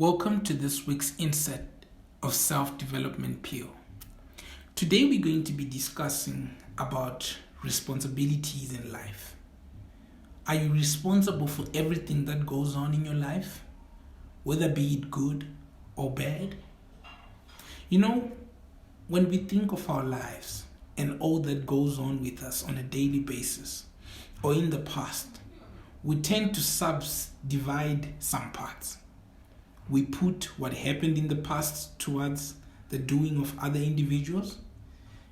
Welcome to this week's inset of Self-Development Peel. Today we're going to be discussing about responsibilities in life. Are you responsible for everything that goes on in your life, whether be it good or bad? When we think of our lives and all that goes on with us on a daily basis or in the past, we tend to subdivide some parts. We put what happened in the past towards the doing of other individuals.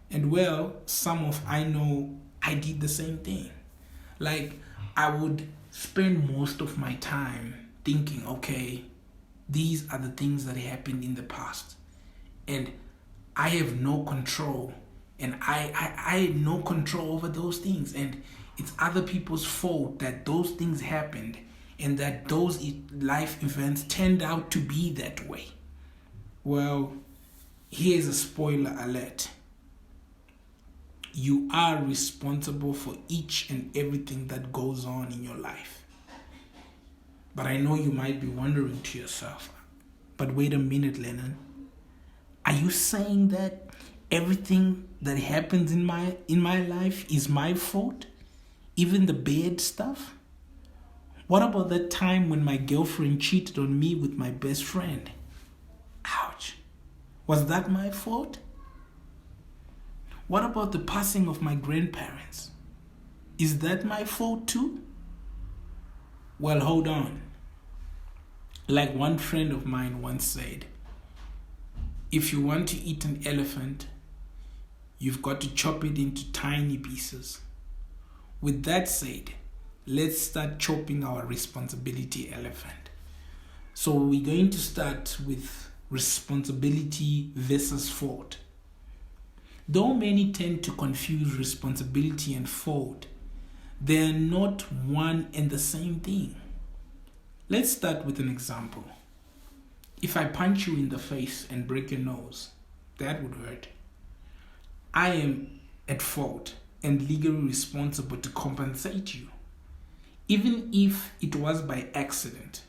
And I know I did the same thing. Like, I would spend most of my time thinking, okay, these are the things that happened in the past. And I have no control. And I had no control over those things. And it's other people's fault that those things happened and that those life events turned out to be that way. Well, here's a spoiler alert. You are responsible for each and everything that goes on in your life. But I know you might be wondering to yourself, but wait a minute, Lennon. Are you saying that everything that happens in my life is my fault? Even the bad stuff? What about that time when my girlfriend cheated on me with my best friend? Ouch. Was that my fault? What about the passing of my grandparents? Is that my fault too? Well, hold on. Like one friend of mine once said, if you want to eat an elephant, you've got to chop it into tiny pieces. With that said, let's start chopping our responsibility elephant. So we're going to start with responsibility versus fault. Though many tend to confuse responsibility and fault, they're not one and the same thing. Let's start with an example. If I punch you in the face and break your nose, that would hurt. I am at fault and legally responsible to compensate you, even if it was by accident.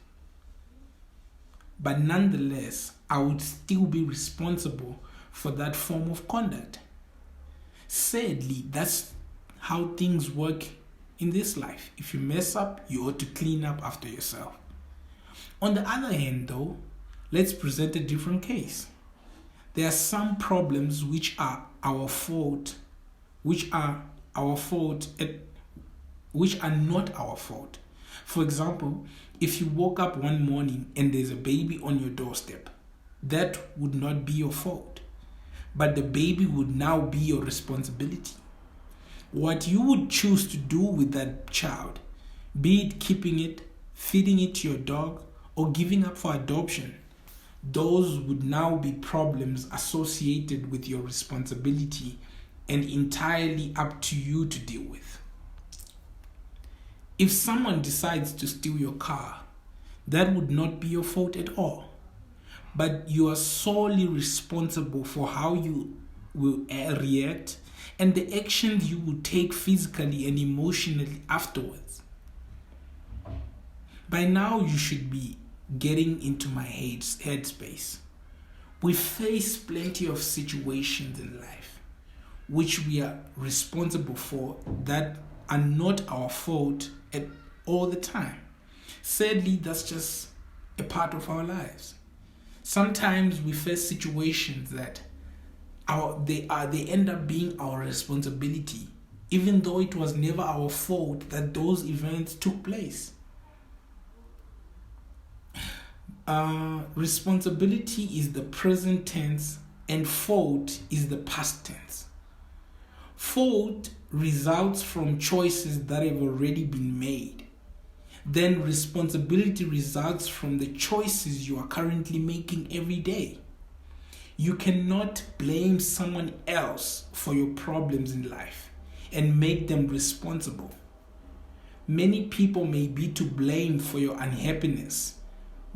But nonetheless, I would still be responsible for that form of conduct. Sadly, that's how things work in this life. If you mess up, you ought to clean up after yourself. On the other hand, though, let's present a different case. There are some problems which are not our fault. For example, if you woke up one morning and there's a baby on your doorstep, that would not be your fault. But the baby would now be your responsibility. What you would choose to do with that child, be it keeping it, feeding it to your dog, or giving up for adoption, those would now be problems associated with your responsibility and entirely up to you to deal with. If someone decides to steal your car, that would not be your fault at all. But you are solely responsible for how you will react and the actions you will take physically and emotionally afterwards. By now, you should be getting into my headspace. We face plenty of situations in life which we are responsible for that are not our fault at all the time. Sadly, that's just a part of our lives. Sometimes we face situations that they end up being our responsibility, even though it was never our fault that those events took place. Responsibility is the present tense and fault is the past tense. Fault results from choices that have already been made. Then responsibility results from the choices you are currently making every day. You cannot blame someone else for your problems in life and make them responsible. Many people may be to blame for your unhappiness,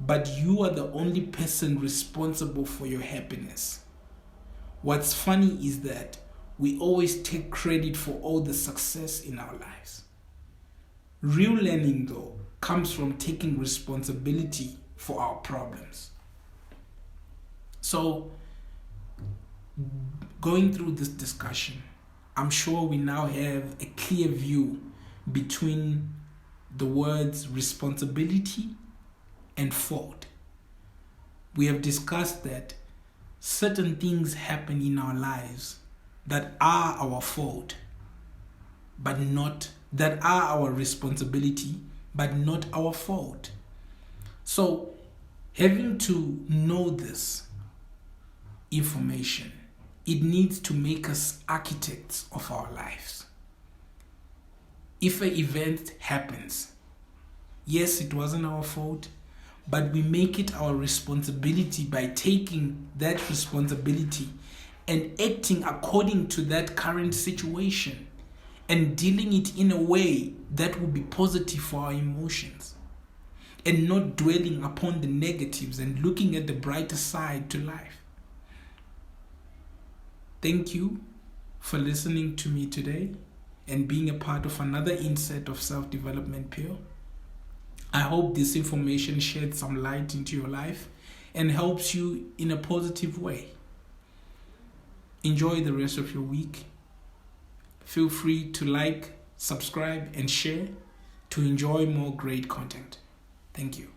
but you are the only person responsible for your happiness. What's funny is that we always take credit for all the success in our lives. Real learning, though, comes from taking responsibility for our problems. So, going through this discussion, I'm sure we now have a clear view between the words responsibility and fault. We have discussed that certain things happen in our lives that are our fault, but not that are our responsibility, but not our fault. So, having to know this information, it needs to make us architects of our lives. If an event happens, yes, it wasn't our fault, but we make it our responsibility by taking that responsibility and acting according to that current situation and dealing it in a way that will be positive for our emotions and not dwelling upon the negatives and looking at the brighter side to life. Thank you for listening to me today and being a part of another insight of Self-Development Pure. I hope this information sheds some light into your life and helps you in a positive way. Enjoy the rest of your week. Feel free to like, subscribe, and share to enjoy more great content. Thank you.